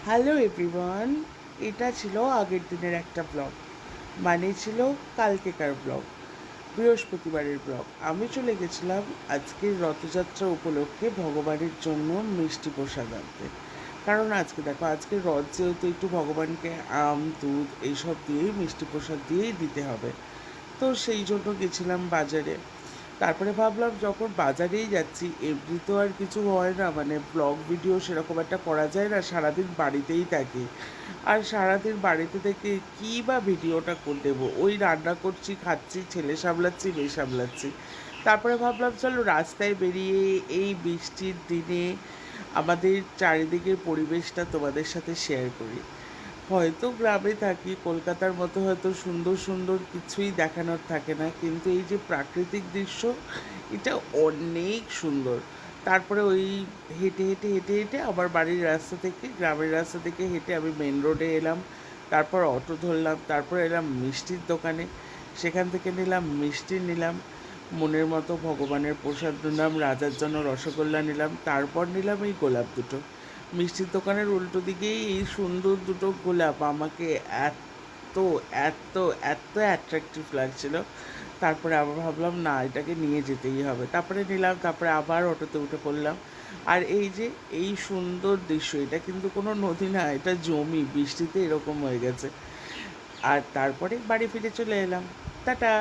Hello everyone, এটা ছিল আগের দিনের একটা ব্লগ, মানে ছিল কালকেকার ব্লগ, বৃহস্পতিবারের ব্লগ। আমি চলে গেছিলাম আজকের রথযাত্রা উপলক্ষে ভগবানের জন্য মিষ্টি প্রসাদ আনতে। কারণ আজকে দেখো, আজকে রথ যেহেতু একটু ভগবানকে আম দুধ এইসব দিয়েই মিষ্টি প্রসাদ দিয়েই দিতে হবে, তো সেই জন্য গেছিলাম বাজারে। তারপরে ভাবলাম যখন বাজারেই যাচ্ছি, এমনি তো আর কিছু হয় না, মানে ব্লগ ভিডিও সেরকম একটা করা যায় না, সারাদিন বাড়িতেই থাকি। আর সারাদিন বাড়িতে থেকে কী বা ভিডিওটা করে দেবো, ওই রান্না করছি, খাচ্ছি, ছেলে সামলাচ্ছি, মেয়ে সামলাচ্ছি। তারপরে ভাবলাম চলো রাস্তায় বেরিয়ে এই বৃষ্টির দিনে আমাদের চারিদিকের পরিবেশটা তোমাদের সাথে শেয়ার করি। হয়তো গ্রামে থাকি, কলকাতার মতো হয়তো সুন্দর সুন্দর কিছুই দেখানোর থাকে না, কিন্তু এই যে প্রাকৃতিক দৃশ্য, এটা অনেক সুন্দর। তারপরে ওই হেঁটে হেঁটে হেঁটে হেঁটে আমার বাড়ির রাস্তা থেকে, গ্রামের রাস্তা থেকে হেঁটে আমি মেন রোডে এলাম। তারপর অটো ধরলাম, তারপর এলাম মিষ্টির দোকানে, সেখান থেকে নিলাম মিষ্টি, নিলাম মনের মতো ভগবানের প্রসাদ, নিলাম রাজার জন্য রসগোল্লা, নিলাম তারপর নিলাম এই গোলাপ দুটো। মিষ্টির দোকানের উল্টো দিকেই এই সুন্দর দুটো গোলাপ আমাকে এত এত এত অ্যাট্রাকটিভ লাগছিল। তারপরে আবার ভাবলাম না, এটাকে নিয়ে যেতেই হবে, তারপরে নিলাম, তারপরে আবার অটোতে উঠে পড়লাম। আর এই যে এই সুন্দর দৃশ্য, এটা কিন্তু কোনো নদী না, এটা জমি, বৃষ্টিতে এরকম হয়ে গেছে। আর তারপরে বাড়ি ফিরে চলে এলাম। টাটা।